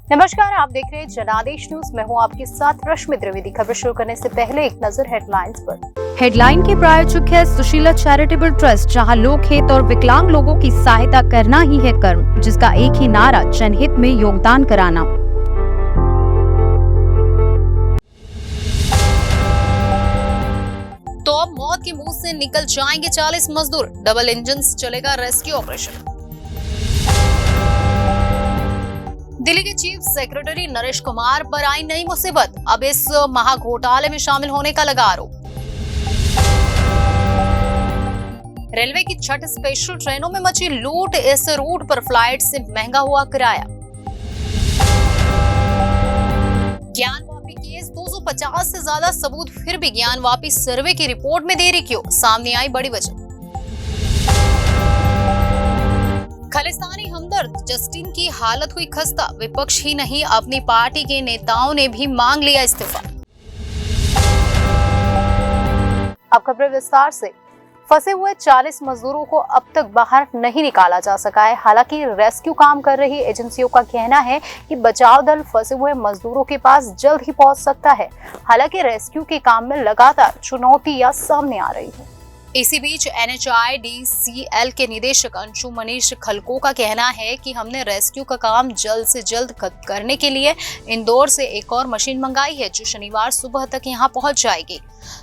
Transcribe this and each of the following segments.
नमस्कार, आप देख रहे हैं जनादेश न्यूज। मैं हूं आपके साथ रश्मि द्विवेदी। खबर शुरू करने से पहले एक नजर हेडलाइंस पर। हेडलाइन के प्रायोजक है सुशीला चैरिटेबल ट्रस्ट, जहां लोकहित और विकलांग लोगों की सहायता करना ही है कर्म, जिसका एक ही नारा जनहित में योगदान कराना। तो अब मौत के मुंह से निकल जाएंगे 40 मजदूर, डबल इंजन से चलेगा रेस्क्यू ऑपरेशन। दिल्ली के चीफ सेक्रेटरी नरेश कुमार पर आई नई मुसीबत, अब इस महाघोटाले में शामिल होने का लगा आरोप। रेलवे की 6 स्पेशल ट्रेनों में मची लूट, इस रूट पर फ्लाइट से महंगा हुआ किराया। ज्ञान वापी केस 250 से ज्यादा सबूत, फिर भी ज्ञान वापी सर्वे की रिपोर्ट में देरी क्यों, सामने आई बड़ी वजह। खालिस्तानी हमदर्द जस्टिन की हालत हुई खस्ता, विपक्ष ही नहीं अपनी पार्टी के नेताओं ने भी मांग लिया इस्तीफा। अब खबर विस्तार से। फंसे हुए 40 मजदूरों को अब तक बाहर नहीं निकाला जा सका है। हालांकि रेस्क्यू काम कर रही एजेंसियों का कहना है कि बचाव दल फंसे हुए मजदूरों के पास जल्द ही पहुंच सकता है। हालांकि रेस्क्यू के काम में लगातार चुनौतियां सामने आ रही है। इसी बीच NHIDCL के निदेशक अंशु मनीष खलको का कहना है कि हमने रेस्क्यू का काम जल्द से जल्द करने के लिए इंदौर से एक और मशीन मंगाई है, जो शनिवार सुबह तक यहां पहुंच जाएगी।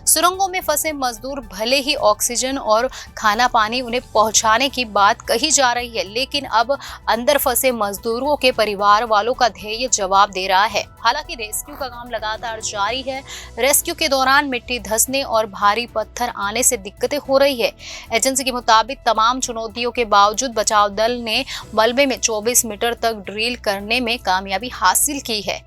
सुरंगों में फंसे मजदूर भले ही ऑक्सीजन और खाना पानी उन्हें पहुंचाने की बात कही जा रही है, लेकिन अब अंदर फंसे मजदूरों के परिवार वालों का ध्येय जवाब दे रहा है। हालांकि रेस्क्यू का काम लगातार जारी है। रेस्क्यू के दौरान मिट्टी धंसने और भारी पत्थर आने से दिक्कतें हो रही है। एजेंसी के मुताबिक तमाम चुनौतियों के बावजूद बचाव दल ने मलबे में 24 मीटर तक ड्रिल करने में कामयाबी हासिल की है।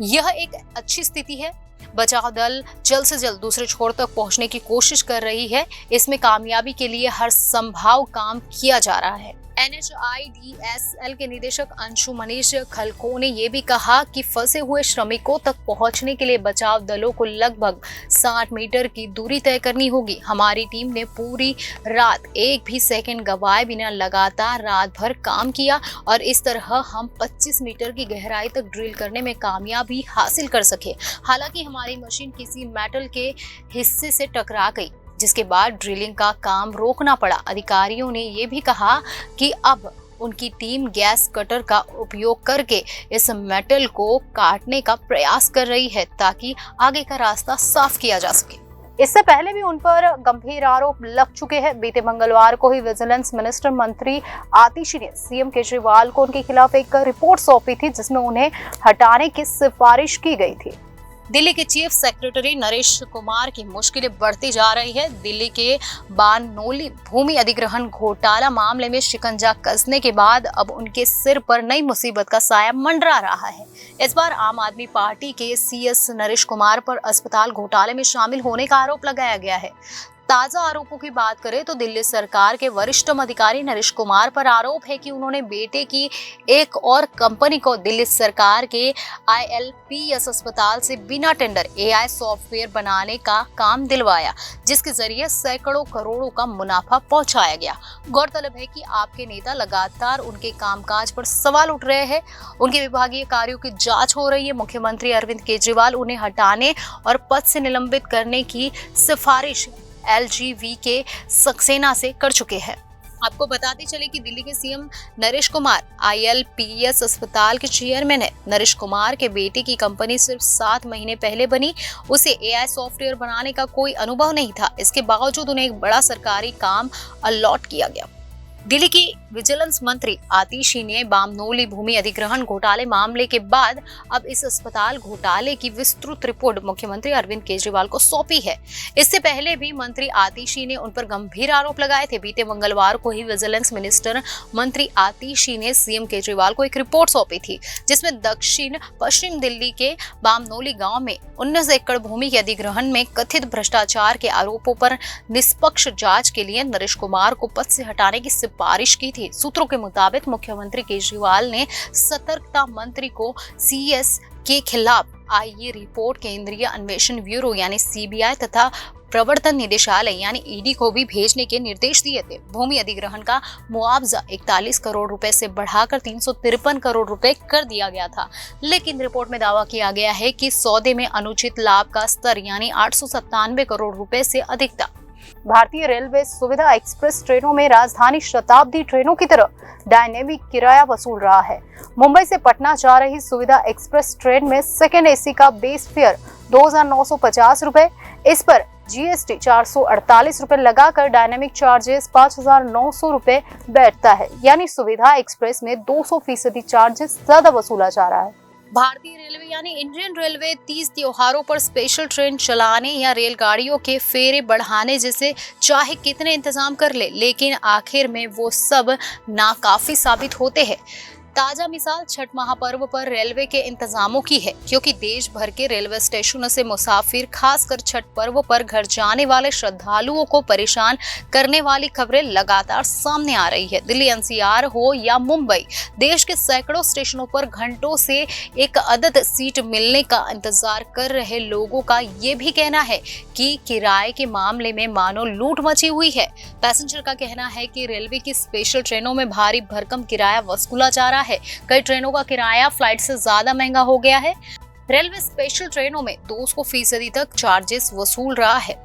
यह एक अच्छी स्थिति है। बचाव दल जल्द से जल्द दूसरे छोर तक पहुंचने की कोशिश कर रही है। इसमें कामयाबी के लिए हर संभव काम किया जा रहा है। NHIDCL के निदेशक अंशु मनीष खलको ने यह भी कहा कि फंसे हुए श्रमिकों तक पहुंचने के लिए बचाव दलों को लगभग 60 मीटर की दूरी तय करनी होगी। हमारी टीम ने पूरी रात एक भी सेकंड गवाए बिना लगातार रात भर काम किया और इस तरह हम 25 मीटर की गहराई तक ड्रिल करने में कामयाबी हासिल कर सके। हालांकि हमारी मशीन किसी मेटल के हिस्से से टकरा गई, जिसके बाद ड्रिलिंग का काम रोकना पड़ा। अधिकारियों ने ये भी कहा कि अब उनकी टीम गैस कटर का उपयोग करके इस मेटल को काटने का प्रयास कर रही है, ताकि आगे का रास्ता साफ किया जा सके। इससे पहले भी उन पर गंभीर आरोप लग चुके हैं। बीते मंगलवार को ही विजिलेंस मिनिस्टर मंत्री आतिशी ने सीएम केजरीवाल को उनके खिलाफ एक रिपोर्ट सौंपी थी, जिसमें उन्हें हटाने की सिफारिश की गई थी। दिल्ली के चीफ सेक्रेटरी नरेश कुमार की मुश्किलें बढ़ती जा रही है। दिल्ली के बानोली भूमि अधिग्रहण घोटाला मामले में शिकंजा कसने के बाद अब उनके सिर पर नई मुसीबत का साया मंडरा रहा है। इस बार आम आदमी पार्टी के CS नरेश कुमार पर अस्पताल घोटाले में शामिल होने का आरोप लगाया गया है। ताजा आरोपों की बात करें तो दिल्ली सरकार के वरिष्ठ अधिकारी नरेश कुमार पर आरोप है कि उन्होंने बेटे की एक और कंपनी को दिल्ली सरकार के ILPS अस्पताल से बिना टेंडर AI सॉफ्टवेयर बनाने का काम दिलवाया, जिसके जरिए सैकड़ों करोड़ों का मुनाफा पहुंचाया गया। गौरतलब है कि आपके नेता लगातार उनके कामकाज पर सवाल उठ रहे हैं। उनके विभागीय कार्यों की जांच हो रही है। मुख्यमंत्री अरविंद केजरीवाल उन्हें हटाने और पद से निलंबित करने की सिफारिश LGV के सक्सेना से कर चुके हैं। आपको बताते चले कि दिल्ली के CM नरेश कुमार ILPS अस्पताल के चेयरमैन है। नरेश कुमार के बेटे की कंपनी सिर्फ 7 महीने पहले बनी। उसे AI सॉफ्टवेयर बनाने का कोई अनुभव नहीं था। इसके बावजूद उन्हें एक बड़ा सरकारी काम अलॉट किया गया। दिल्ली की विजिलेंस मंत्री आतिशी ने बामनोली भूमि अधिग्रहण घोटाले मामले के बाद अब इस अस्पताल घोटाले की विस्तृत रिपोर्ट मुख्यमंत्री अरविंद केजरीवाल को सौंपी है। इससे पहले भी मंत्री आतिशी ने उन पर गंभीर आरोप लगाए थे। बीते मंगलवार को ही विजिलेंस मिनिस्टर मंत्री आतिशी ने CM केजरीवाल को एक रिपोर्ट सौंपी थी, जिसमें दक्षिण पश्चिम दिल्ली के बामनोली गांव में 19 एकड़ भूमि के अधिग्रहण में कथित भ्रष्टाचार के आरोपों पर निष्पक्ष जांच के लिए नरेश कुमार को पद से हटाने की सिफारिश की थी। सूत्रों के मुताबिक मुख्यमंत्री केजरीवाल ने सतर्कता मंत्री को CS के खिलाफ आई ये रिपोर्ट केंद्रीय अन्वेषण ब्यूरो यानी CBI तथा प्रवर्तन निदेशालय यानी ईडी को भी भेजने के निर्देश दिए थे। भूमि अधिग्रहण का मुआवजा 41 करोड़ रुपए से बढ़ाकर 353 करोड़ रुपए कर दिया गया था, लेकिन रिपोर्ट में दावा किया गया है कि सौदे में अनुचित लाभ का स्तर यानी 897 करोड़ रुपए से अधिक था। भारतीय रेलवे सुविधा एक्सप्रेस ट्रेनों में राजधानी शताब्दी ट्रेनों की तरह डायनेमिक किराया वसूल रहा है। मुंबई से पटना जा रही सुविधा एक्सप्रेस ट्रेन में सेकेंड एसी का बेस फेयर 2,950 रुपए, इस पर जीएसटी 448 रुपए लगाकर डायनेमिक चार्जेस 5,900 रुपए बैठता है। यानी सुविधा एक्सप्रेस में 200% चार्जेस ज्यादा वसूला जा रहा है। भारतीय रेलवे यानी इंडियन रेलवे 30 त्योहारों पर स्पेशल ट्रेन चलाने या रेलगाड़ियों के फेरे बढ़ाने जैसे चाहे कितने इंतजाम कर ले, लेकिन आखिर में वो सब नाकाफी साबित होते हैं। ताजा मिसाल छठ महापर्व पर रेलवे के इंतजामों की है, क्योंकि देश भर के रेलवे स्टेशनों से मुसाफिर खासकर छठ पर्व पर घर जाने वाले श्रद्धालुओं को परेशान करने वाली खबरें लगातार सामने आ रही है। दिल्ली एनसीआर हो या मुंबई, देश के सैकड़ों स्टेशनों पर घंटों से एक अदद सीट मिलने का इंतजार कर रहे लोगों का ये भी कहना है कि किराए के मामले में मानो लूट मची हुई है। पैसेंजर का कहना है कि रेलवे की स्पेशल ट्रेनों में भारी भरकम किराया वसूला जा रहा है। कई ट्रेनों का किराया फ्लाइट से ज्यादा महंगा हो गया है। रेलवे स्पेशल ट्रेनों में 200% तक चार्जेस वसूल रहा है।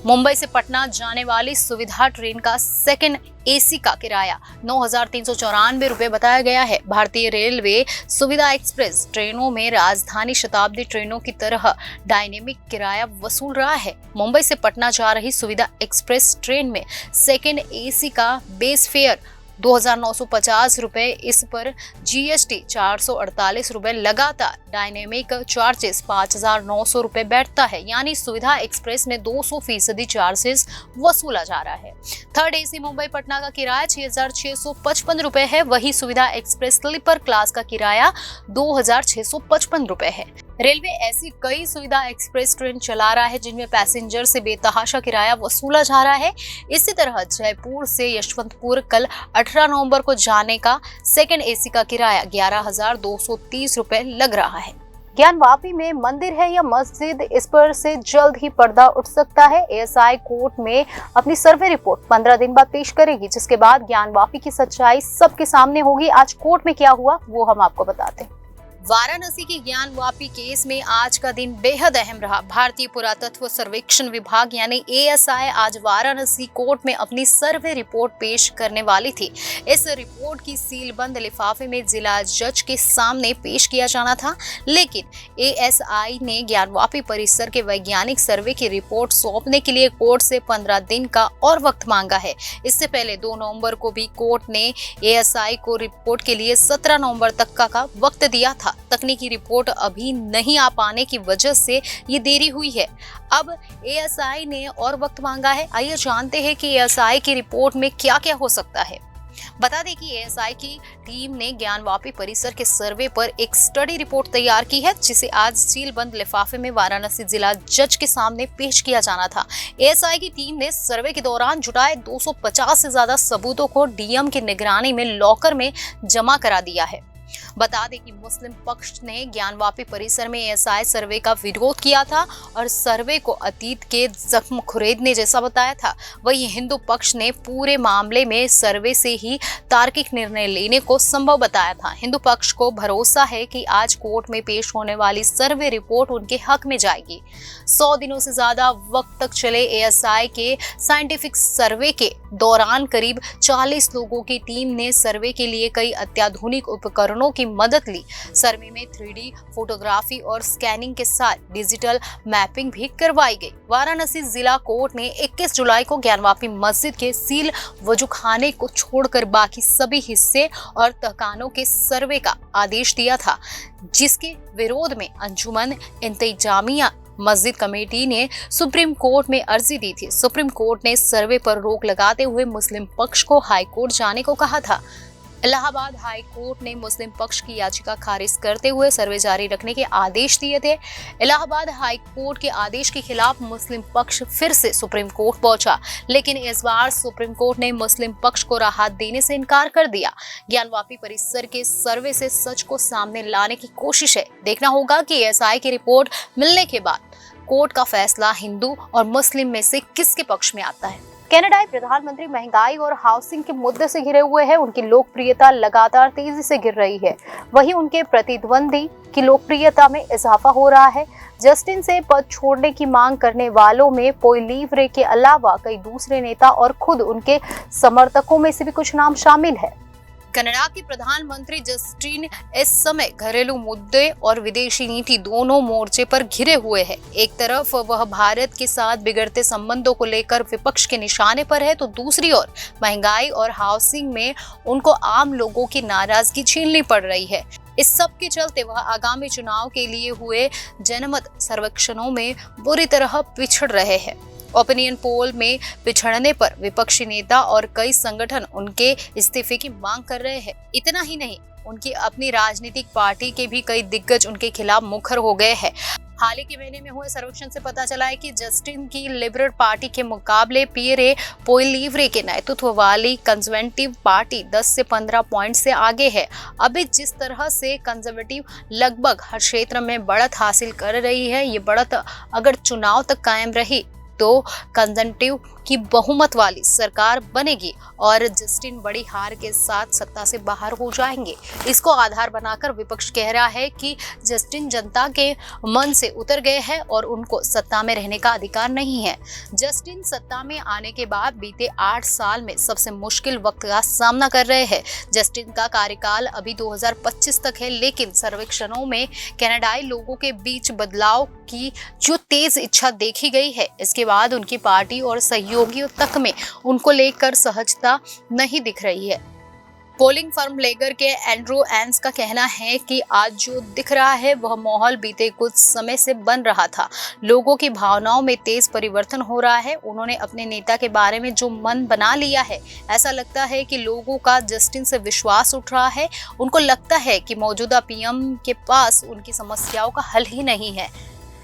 मुंबई से पटना जाने वाली सुविधा ट्रेन का सेकंड एसी का किराया 9,394 रुपए बताया गया है। भारतीय रेलवे सुविधा एक्सप्रेस ट्रेनों में राजधानी शताब्दी ट्रेनों की तरह डायनेमिक किराया वसूल रहा है। मुंबई से पटना जा रही सुविधा एक्सप्रेस ट्रेन में सेकंड एसी का बेस फेयर 2,950 रुपए, इस पर जीएसटी 448 रुपए लगातार डायनेमिक चार्जेस 5,900 रुपए बैठता है। यानी सुविधा एक्सप्रेस में 200% चार्जेस वसूला जा रहा है। थर्ड एसी मुंबई पटना का किराया 6,655 रुपए है, वही सुविधा एक्सप्रेस स्लीपर क्लास का किराया 2,655 रुपए है। रेलवे ऐसी कई सुविधा एक्सप्रेस ट्रेन चला रहा है जिनमें पैसेंजर से बेतहाशा किराया वसूला जा रहा है। इसी तरह जयपुर से यशवंतपुर कल 18 नवंबर को जाने का सेकंड एसी का किराया 11,230 रुपए लग रहा है। ज्ञानवापी में मंदिर है या मस्जिद, इस पर से जल्द ही पर्दा उठ सकता है। एएसआई कोर्ट में अपनी सर्वे रिपोर्ट 15 दिन बाद पेश करेगी, जिसके बाद ज्ञानवापी की सच्चाई सबके सामने होगी। आज कोर्ट में क्या हुआ वो हम आपको बताते हैं। वाराणसी के ज्ञानवापी केस में आज का दिन बेहद अहम रहा। भारतीय पुरातत्व सर्वेक्षण विभाग यानी एएसआई आज वाराणसी कोर्ट में अपनी सर्वे रिपोर्ट पेश करने वाली थी। इस रिपोर्ट की सीलबंद लिफाफे में जिला जज के सामने पेश किया जाना था, लेकिन एएसआई ने ज्ञानवापी परिसर के वैज्ञानिक सर्वे की रिपोर्ट सौंपने के लिए कोर्ट से 15 दिन का और वक्त मांगा है। इससे पहले 2 नवंबर को भी कोर्ट ने एएसआई को रिपोर्ट के लिए 17 नवंबर तक का वक्त दिया था। तकनीकी रिपोर्ट अभी नहीं आ पाने की वजह से ये देरी हुई है। अब एएसआई ने और वक्त मांगा है। आइए जानते हैं कि एएसआई की रिपोर्ट में क्या क्या हो सकता है। बता दें कि एएसआई की टीम ने ज्ञानवापी परिसर के सर्वे पर एक स्टडी रिपोर्ट तैयार की है, जिसे आज सीलबंद लिफाफे में वाराणसी जिला जज के सामने पेश किया जाना था। एएसआई की टीम ने सर्वे के दौरान जुटाए 250 से ज्यादा सबूतों को डीएम की निगरानी में लॉकर में जमा करा दिया है। बता दें कि मुस्लिम पक्ष ने ज्ञानवापी परिसर में एएसआई सर्वे का विरोध किया था और सर्वे को अतीत के जख्म खुरेदने जैसा बताया था। वहीं हिंदू पक्ष ने पूरे मामले में सर्वे से ही तार्किक निर्णय लेने को संभव बताया था। हिंदू पक्ष को भरोसा है कि आज कोर्ट में पेश होने वाली सर्वे रिपोर्ट उनके हक में जाएगी। 100 दिनों से ज्यादा वक्त तक चले एएसआई के साइंटिफिक सर्वे के दौरान करीब 40 लोगों की टीम ने सर्वे के लिए कई अत्याधुनिक उपकरणों की मदद ली। सर्वे में 3D फोटोग्राफी और स्कैनिंग के साथ डिजिटल मैपिंग भी करवाई गई। वाराणसी जिला कोर्ट ने 21 जुलाई को ज्ञानवापी मस्जिद के सील वजूखाने को छोड़कर बाकी सभी हिस्से और तहखानों के सर्वे का आदेश दिया था, जिसके विरोध में अंजुमन इंतजामिया मस्जिद कमेटी ने सुप्रीम कोर्ट में अर्जी दी थी। सुप्रीम कोर्ट ने सर्वे पर रोक लगाते हुए मुस्लिम पक्ष को हाई कोर्ट जाने को कहा था। इलाहाबाद हाई कोर्ट ने मुस्लिम पक्ष की याचिका खारिज करते हुए सर्वे जारी रखने के आदेश दिए थे। इलाहाबाद हाई कोर्ट के आदेश के खिलाफ मुस्लिम पक्ष फिर से सुप्रीम कोर्ट पहुंचा, लेकिन इस बार सुप्रीम कोर्ट ने मुस्लिम पक्ष को राहत देने से इनकार कर दिया। ज्ञानवापी परिसर के सर्वे से सच को सामने लाने की कोशिश है। देखना होगा कि एएसआई की रिपोर्ट मिलने के बाद कोर्ट का फैसला हिंदू और मुस्लिम में से किसके पक्ष में आता है? कनाडाई प्रधानमंत्री महंगाई और हाउसिंग के मुद्दे से घिरे हुए हैं। उनकी लोकप्रियता लगातार तेजी से गिर रही है। वहीं उनके प्रतिद्वंदी की लोकप्रियता में इजाफा हो रहा है। जस्टिन से पद छोड़ने की मांग करने वालों में पोइलीवरे के अलावा कई दूसरे नेता और खुद उनके समर्थकों में से भी कुछ नाम शामिल है। कनाडा के प्रधानमंत्री जस्टिन इस समय घरेलू मुद्दे और विदेशी नीति दोनों मोर्चे पर घिरे हुए हैं। एक तरफ वह भारत के साथ बिगड़ते संबंधों को लेकर विपक्ष के निशाने पर है, तो दूसरी ओर महंगाई और हाउसिंग में उनको आम लोगों की नाराजगी झेलनी पड़ रही है। इस सब के चलते वह आगामी चुनाव के लिए हुए जनमत सर्वेक्षणों में बुरी तरह पिछड़ रहे हैं। ओपिनियन पोल में पिछड़ने पर विपक्षी नेता और कई संगठन उनके इस्तीफे की मांग कर रहे हैं। इतना ही नहीं, उनकी अपनी राजनीतिक पार्टी के भी कई दिग्गज उनके खिलाफ मुखर हो गए हैं। हाल ही के महीने में हुए सर्वेक्षण से पता चला है कि जस्टिन की लिबरल पार्टी के मुकाबले पियरे पोइलीवरे के नेतृत्व वाली कंजर्वेटिव पार्टी 10 से 15 पॉइंट से आगे है। अभी जिस तरह से कंजर्वेटिव लगभग हर क्षेत्र में बढ़त हासिल कर रही है, ये बढ़त अगर चुनाव तक कायम रही तो कंजर्वेटिव की बहुमत वाली सरकार बनेगी और जस्टिन बड़ी हार के साथ सत्ता से बाहर हो जाएंगे। इसको आधार बनाकर विपक्ष कह रहा है कि जस्टिन जनता के मन से उतर गए हैं और उनको सत्ता में रहने का अधिकार नहीं है। जस्टिन सत्ता में आने के बाद बीते 8 साल में सबसे मुश्किल वक्त का सामना कर रहे हैं। जस्टिन का कार्यकाल अभी 2025 तक है, लेकिन सर्वेक्षणों में कनाडाई लोगों के बीच बदलाव की जो तेज इच्छा देखी गई है, इसके बाद उनकी पार्टी और सहयोगियों तक में उनको लेकर सहजता नहीं दिख रही है। पोलिंग फर्म लेगर के एंड्रू एंस का कहना है कि आज जो दिख रहा है वह माहौल बीते कुछ समय से बन रहा था। लोगों की भावनाओं में तेज परिवर्तन हो रहा है। उन्होंने अपने नेता के बारे में जो मन बना लिया है, ऐसा लगता है कि लोगों का जस्टिन से विश्वास उठ रहा है। उनको लगता है कि मौजूदा पीएम के पास उनकी समस्याओं का हल ही नहीं है।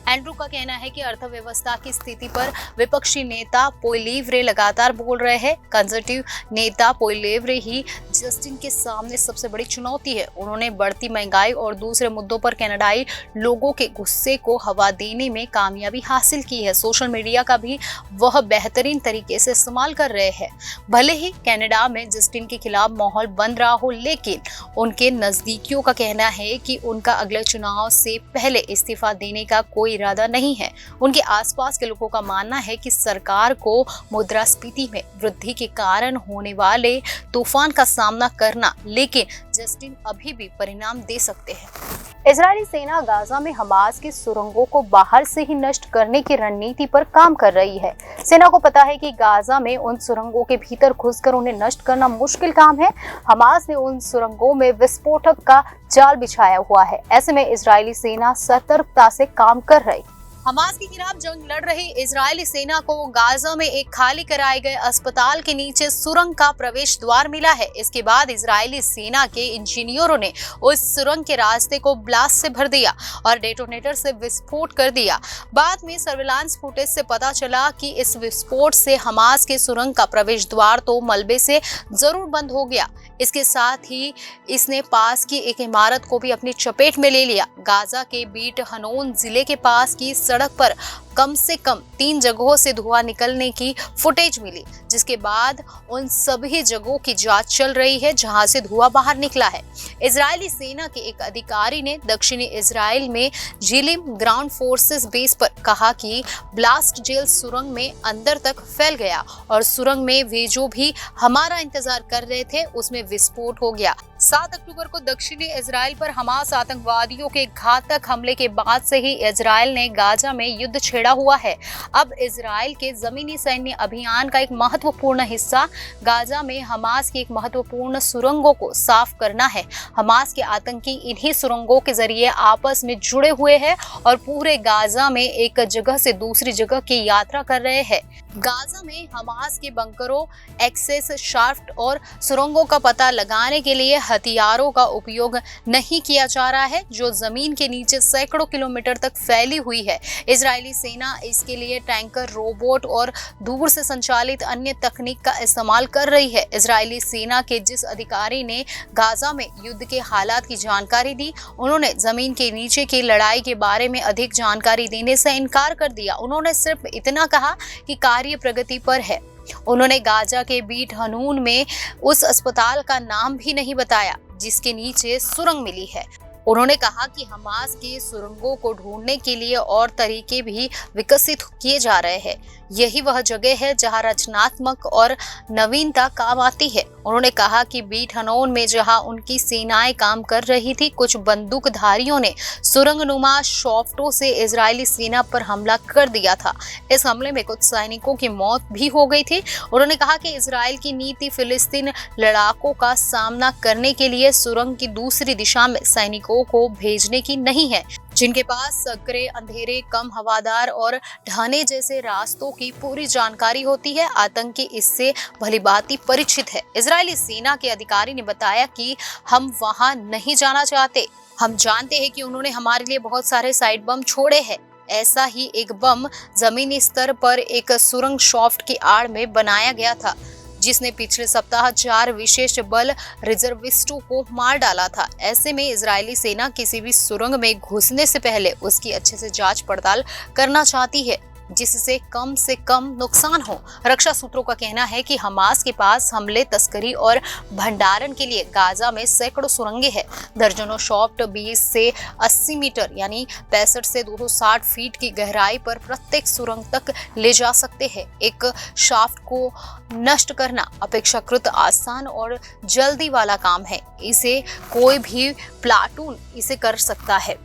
एंड्रू का कहना है कि अर्थव्यवस्था की स्थिति पर विपक्षी नेता पोइलीवरे लगातार बोल रहे हैं। कंजर्वेटिव नेता पोइलीवरे ही जस्टिन के सामने सबसे बड़ी चुनौती है। उन्होंने बढ़ती महंगाई और दूसरे मुद्दों पर कनाडाई लोगों के गुस्से को हवा देने में कामयाबी हासिल की है। सोशल मीडिया का भी वह बेहतरीन तरीके से इस्तेमाल कर रहे हैं। भले ही कनाडा में जस्टिन के खिलाफ माहौल बन रहा हो, लेकिन उनके नजदीकियों का कहना है कि उनका अगले चुनाव से पहले इस्तीफा देने का कोई इरादा नहीं है। उनके आसपास के लोगों का मानना है कि सरकार को मुद्रास्फीति में वृद्धि के कारण होने वाले तूफान का सामना करना, लेकिन जस्टिन अभी भी परिणाम दे सकते हैं। इजरायली सेना गाजा में हमास की सुरंगों को बाहर से ही नष्ट करने की रणनीति पर काम कर रही है। सेना को पता है कि गाजा में उन सुरंगों के भीतर घुसकर उन्हें नष्ट करना मुश्किल काम है। हमास ने उन सुरंगों में विस्फोटक का जाल बिछाया हुआ है। ऐसे में इजरायली सेना सतर्कता से काम कर रही। हमास के खिलाफ जंग लड़ रही इजरायली सेना को गाजा में एक खाली कराए गए अस्पताल के नीचे सुरंग का प्रवेश द्वार मिला है। इसके बाद इजरायली सेना के इंजीनियरों ने उस सुरंग के रास्ते को ब्लास्ट से भर दिया और डेटोनेटर से विस्फोट कर दिया। बाद में सर्विलांस फुटेज से पता चला कि इस विस्फोट से हमास के सुरंग का प्रवेश द्वार तो मलबे से जरूर बंद हो गया, इसके साथ ही इसने पास की एक इमारत को भी अपनी चपेट में ले लिया। गाजा के बीट हनोन जिले के पास की सड़क पर कम से कम 3 जगहों से धुआं निकलने की फुटेज मिली, जिसके बाद उन सभी जगहों की जांच चल रही है जहां से धुआं बाहर निकला है। इजरायली सेना के एक अधिकारी ने दक्षिणी इजराइल में जिलिम ग्राउंड फोर्सेस बेस पर कहा कि ब्लास्ट जेल सुरंग में अंदर तक फैल गया और सुरंग में वे जो भी हमारा इंतजार कर रहे थे उसमें विस्फोट हो गया। 7 अक्टूबर को दक्षिणी इजराइल पर हमास आतंकवादियों के घातक हमले के बाद से ही इजराइल ने गाजा में युद्ध छेड़ा हुआ है। अब इजराइल के जमीनी सैन्य अभियान का एक महत्वपूर्ण हिस्सा गाजा में हमास की एक महत्वपूर्ण सुरंगों को साफ करना है। हमास के आतंकी इन्हीं सुरंगों के जरिए आपस में जुड़े हुए हैं और पूरे गाजा में एक जगह से दूसरी जगह की यात्रा कर रहे हैं। गाजा में हमास के बंकरों, एक्सेस शाफ्ट और सुरंगों का पता लगाने के लिए हथियारों का उपयोग नहीं किया जा रहा है जो जमीन के नीचे सैकड़ों किलोमीटर तक फैली हुई है। इजरायली सेना इसके लिए टैंकर, रोबोट और दूर से संचालित अन्य तकनीक का इस्तेमाल कर रही है। इजरायली सेना के जिस अधिकारी ने गाजा में युद्ध के हालात की जानकारी दी, उन्होंने जमीन के नीचे की लड़ाई के बारे में अधिक जानकारी देने से इनकार कर दिया। उन्होंने सिर्फ इतना कहा कि कार्य प्रगति पर है। उन्होंने गाजा के बीट हनून में उस अस्पताल का नाम भी नहीं बताया जिसके नीचे सुरंग मिली है। उन्होंने कहा कि हमास की सुरंगों को ढूंढने के लिए और तरीके भी विकसित किए जा रहे हैं। यही वह जगह है जहां रचनात्मक और नवीनता काम आती है। उन्होंने कहा कि बीट हनोन में जहां उनकी सेनाएं काम कर रही थी, कुछ बंदूकधारियों ने सुरंगनुमा शॉफ्टों से इजरायली सेना पर हमला कर दिया था। इस हमले में कुछ सैनिकों की मौत भी हो गई थी। उन्होंने कहा कि इजराइल की नीति फिलिस्तीन लड़ाकों का सामना करने के लिए सुरंग की दूसरी दिशा में सैनिकों को भेजने की नहीं है, जिनके पास सकरे, अंधेरे, कम हवादार और ढाने जैसे रास्तों की पूरी जानकारी होती है। आतंकी इससे भलीभांति परिचित है। इजरायली सेना के अधिकारी ने बताया कि हम वहां नहीं जाना चाहते। हम जानते हैं कि उन्होंने हमारे लिए बहुत सारे साइड बम छोड़े हैं। ऐसा ही एक बम जमीनी स्तर पर एक सुरंग शॉफ्ट की आड़ में बनाया गया था, जिसने पिछले सप्ताह 4 विशेष बल रिजर्विस्टों को मार डाला था। ऐसे में इजरायली सेना किसी भी सुरंग में घुसने से पहले उसकी अच्छे से जांच पड़ताल करना चाहती है, जिससे कम से कम नुकसान हो। रक्षा सूत्रों का कहना है कि हमास के पास हमले, तस्करी और भंडारण के लिए गाजा में सैकड़ों सुरंगें हैं। दर्जनों शॉफ्ट 20 से 80 मीटर यानी 65 से 260 फीट की गहराई पर प्रत्येक सुरंग तक ले जा सकते हैं। एक शाफ्ट को नष्ट करना अपेक्षाकृत आसान और जल्दी वाला काम है। इसे कोई भी प्लाटून इसे कर सकता है।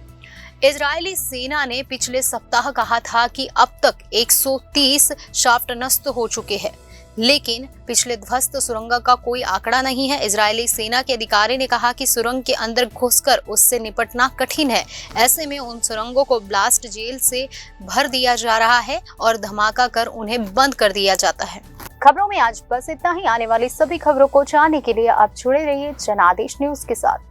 इजरायली सेना ने पिछले सप्ताह कहा था कि अब तक 130 शाफ्ट नष्ट हो चुके हैं, लेकिन पिछले ध्वस्त सुरंग का कोई आंकड़ा नहीं है। इजरायली सेना के अधिकारी ने कहा कि सुरंग के अंदर घुसकर उससे निपटना कठिन है। ऐसे में उन सुरंगों को ब्लास्ट जेल से भर दिया जा रहा है और धमाका कर उन्हें बंद कर दिया जाता है। खबरों में आज बस इतना ही। आने वाली सभी खबरों को जानने के लिए आप जुड़े रहिए जनादेश न्यूज के साथ।